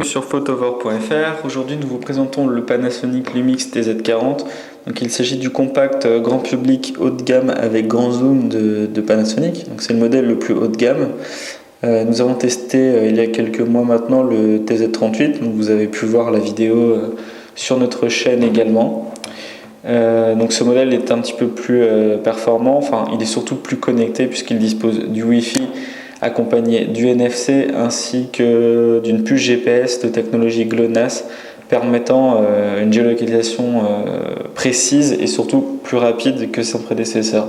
Bienvenue sur photover.fr. Aujourd'hui nous vous présentons le Panasonic Lumix TZ40. Donc, il s'agit du compact grand public haut de gamme avec grand zoom de Panasonic. Donc, c'est le modèle le plus haut de gamme. Nous avons testé il y a quelques mois maintenant le TZ38. Donc, vous avez pu voir la vidéo sur notre chaîne également. Donc ce modèle est un petit peu plus performant, enfin il est surtout plus connecté puisqu'il dispose du Wi-Fi accompagné du NFC ainsi que d'une puce GPS de technologie GLONASS permettant une géolocalisation précise et surtout plus rapide que son prédécesseur.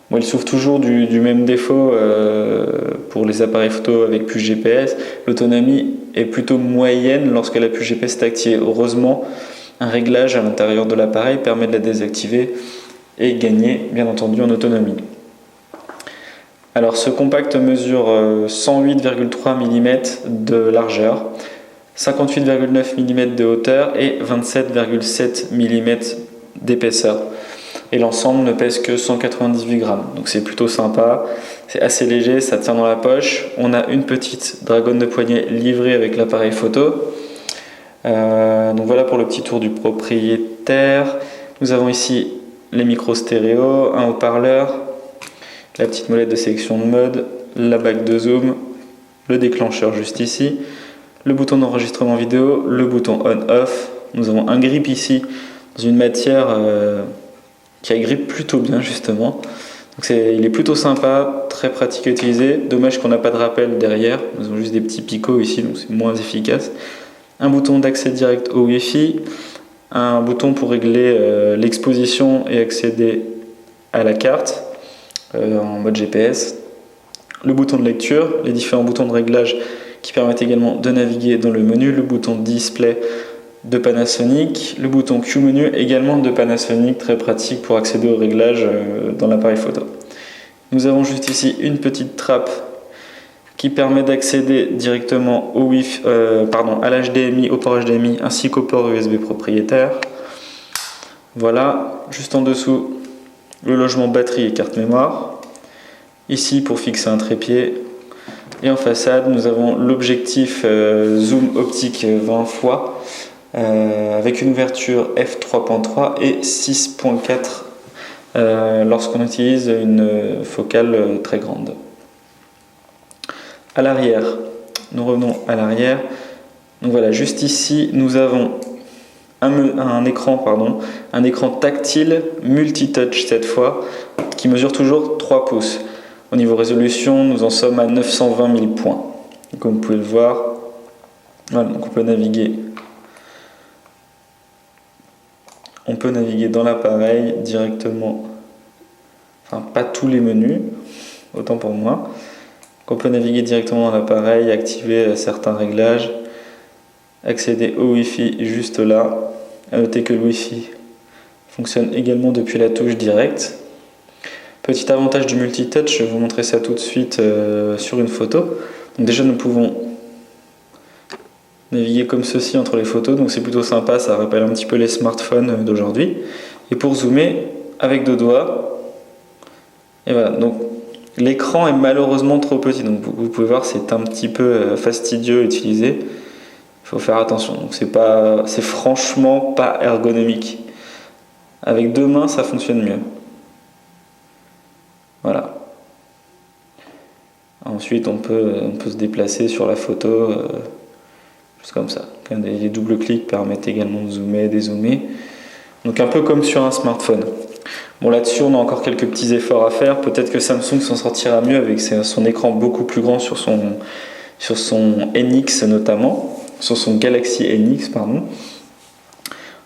Bon, il souffre toujours du même défaut pour les appareils photo avec puce GPS. L'autonomie est plutôt moyenne lorsque la puce GPS est activée. Heureusement, un réglage à l'intérieur de l'appareil permet de la désactiver et gagner bien entendu en autonomie. Alors ce compact mesure 108,3 mm de largeur, 58,9 mm de hauteur et 27,7 mm d'épaisseur. Et l'ensemble ne pèse que 198 grammes. Donc c'est plutôt sympa, c'est assez léger, ça tient dans la poche. On a une petite dragonne de poignet livrée avec l'appareil photo. Donc voilà pour le petit tour du propriétaire. Nous avons ici les micros stéréo, un haut-parleur, la petite molette de sélection de mode, la bague de zoom, le déclencheur juste ici, le bouton d'enregistrement vidéo, le bouton on-off. Nous avons un grip ici dans une matière qui agrippe plutôt bien justement. Donc il est plutôt sympa, très pratique à utiliser. Dommage qu'on n'a pas de rappel derrière. Nous avons juste des petits picots ici, donc c'est moins efficace. Un bouton d'accès direct au Wi-Fi, un bouton pour régler l'exposition et accéder à la carte en mode GPS, le bouton de lecture, les différents boutons de réglage qui permettent également de naviguer dans le menu, le bouton display de Panasonic, le bouton Q-menu également de Panasonic, très pratique pour accéder au réglage dans l'appareil photo. Nous avons juste ici une petite trappe qui permet d'accéder directement au Wi-Fi, à l'HDMI, au port HDMI ainsi qu'au port USB propriétaire. Voilà, juste en dessous le logement batterie et carte mémoire. Ici pour fixer un trépied. Et en façade, nous avons l'objectif zoom optique 20 fois avec une ouverture f3.3 et 6.4 lorsqu'on utilise une focale très grande. À l'arrière, nous revenons à l'arrière. Donc voilà, juste ici, nous avons un écran tactile multi-touch cette fois, qui mesure toujours 3 pouces. Au niveau résolution, nous en sommes à 920 000 points. Comme vous pouvez le voir, voilà, donc on peut naviguer dans l'appareil directement, enfin pas tous les menus, autant pour moi. On peut naviguer directement dans l'appareil, activer certains réglages, accéder au Wi-Fi juste là. A noter que le Wi-Fi fonctionne également depuis la touche directe. Petit avantage du multitouch, je vais vous montrer ça tout de suite sur une photo. Donc déjà nous pouvons naviguer comme ceci entre les photos, donc c'est plutôt sympa, ça rappelle un petit peu les smartphones d'aujourd'hui. Et pour zoomer avec 2 doigts, et voilà, donc l'écran est malheureusement trop petit, donc vous pouvez voir c'est un petit peu fastidieux à utiliser. Il faut faire attention, donc c'est franchement pas ergonomique. Avec 2 mains ça fonctionne mieux. Voilà. Ensuite on peut se déplacer sur la photo juste comme ça. Les doubles clics permettent également de zoomer et dézoomer. Donc un peu comme sur un smartphone. Bon, là-dessus, on a encore quelques petits efforts à faire. Peut-être que Samsung s'en sortira mieux avec son écran beaucoup plus grand sur son NX notamment, sur son Galaxy NX, pardon.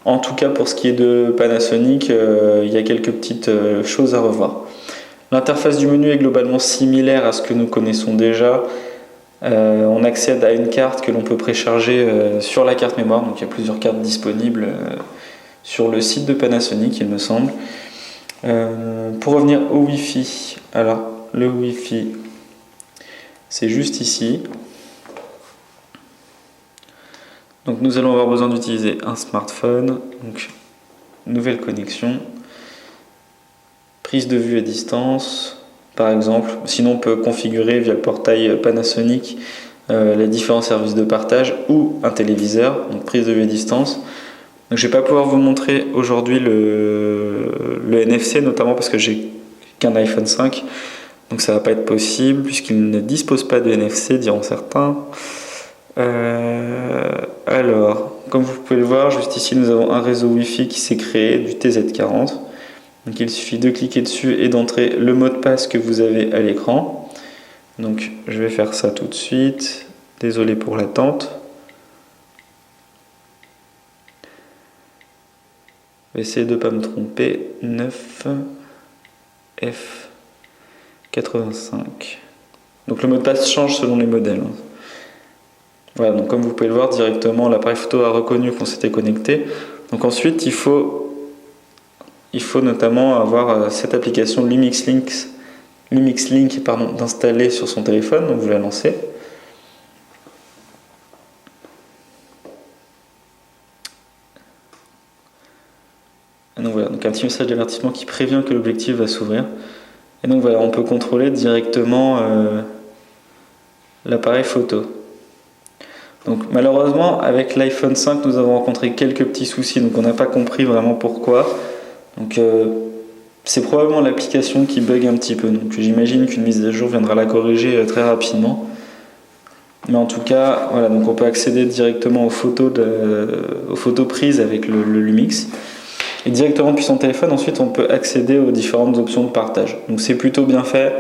En tout cas, pour ce qui est de Panasonic, il y a quelques petites choses à revoir. L'interface du menu est globalement similaire à ce que nous connaissons déjà. On accède à une carte que l'on peut précharger sur la carte mémoire. Donc il y a plusieurs cartes disponibles sur le site de Panasonic, il me semble. Pour revenir au Wi-Fi, alors le Wi-Fi c'est juste ici. Donc nous allons avoir besoin d'utiliser un smartphone, donc nouvelle connexion, prise de vue à distance par exemple. Sinon on peut configurer via le portail Panasonic les différents services de partage ou un téléviseur, donc prise de vue à distance. Donc je ne vais pas pouvoir vous montrer aujourd'hui le NFC, notamment parce que j'ai qu'un iPhone 5, donc ça ne va pas être possible puisqu'il ne dispose pas de NFC, diront certains. Alors, comme vous pouvez le voir, juste ici nous avons un réseau Wi-Fi qui s'est créé du TZ40. Donc il suffit de cliquer dessus et d'entrer le mot de passe que vous avez à l'écran. Donc je vais faire ça tout de suite. Désolé pour l'attente. Je vais essayer de ne pas me tromper. 9F85. Donc le mot de passe change selon les modèles. Voilà, donc comme vous pouvez le voir directement, l'appareil photo a reconnu qu'on s'était connecté. Donc ensuite, il faut notamment avoir cette application Lumix Link d'installer sur son téléphone. Donc vous la lancez. Et donc voilà, donc un petit message d'avertissement qui prévient que l'objectif va s'ouvrir. Et donc voilà, on peut contrôler directement l'appareil photo. Donc malheureusement, avec l'iPhone 5, nous avons rencontré quelques petits soucis, donc on n'a pas compris vraiment pourquoi. Donc c'est probablement l'application qui bug un petit peu, donc j'imagine qu'une mise à jour viendra la corriger très rapidement. Mais en tout cas, voilà, donc on peut accéder directement aux photos prises avec le Lumix. Et directement depuis son téléphone, ensuite on peut accéder aux différentes options de partage. Donc c'est plutôt bien fait,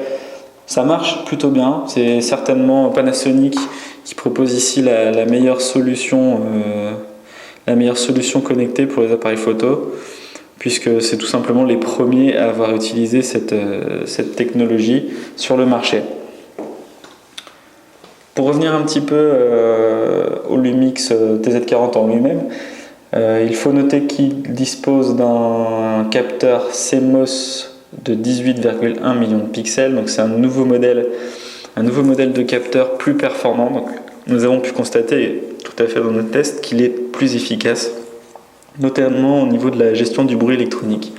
ça marche plutôt bien. C'est certainement Panasonic qui propose ici la meilleure solution connectée pour les appareils photo, puisque c'est tout simplement les premiers à avoir utilisé cette technologie sur le marché. Pour revenir un petit peu au Lumix TZ40 en lui-même, il faut noter qu'il dispose d'un capteur CMOS de 18,1 millions de pixels, donc c'est un nouveau modèle de capteur plus performant. Donc nous avons pu constater tout à fait dans notre test qu'il est plus efficace, notamment au niveau de la gestion du bruit électronique.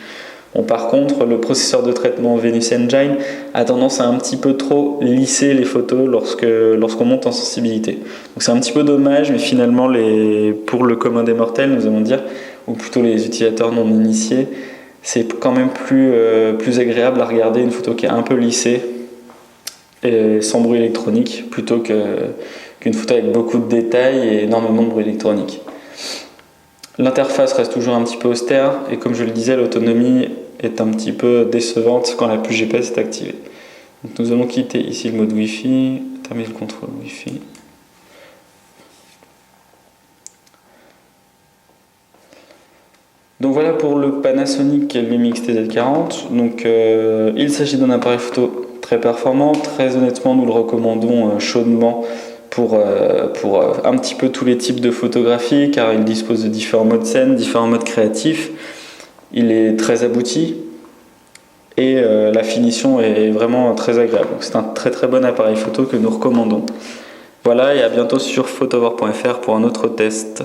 Bon, par contre, le processeur de traitement Venus Engine a tendance à un petit peu trop lisser les photos lorsqu'on monte en sensibilité. Donc c'est un petit peu dommage, mais finalement, pour le commun des mortels, nous allons dire, ou plutôt les utilisateurs non initiés, c'est quand même plus agréable à regarder une photo qui est un peu lissée et sans bruit électronique, plutôt qu'une photo avec beaucoup de détails et énormément de bruit électronique. L'interface reste toujours un petit peu austère et comme je le disais, l'autonomie est un petit peu décevante quand la puce GPS est activée. Donc nous allons quitter ici le mode Wi-Fi, terminer le contrôle Wi-Fi. Donc voilà pour le Panasonic Lumix TZ40. Donc il s'agit d'un appareil photo très performant. Très honnêtement, nous le recommandons chaudement pour un petit peu tous les types de photographie, car il dispose de différents modes scène, différents modes créatifs. Il est très abouti et la finition est vraiment très agréable. Donc c'est un très très bon appareil photo que nous recommandons. Voilà, et à bientôt sur photovoir.fr pour un autre test.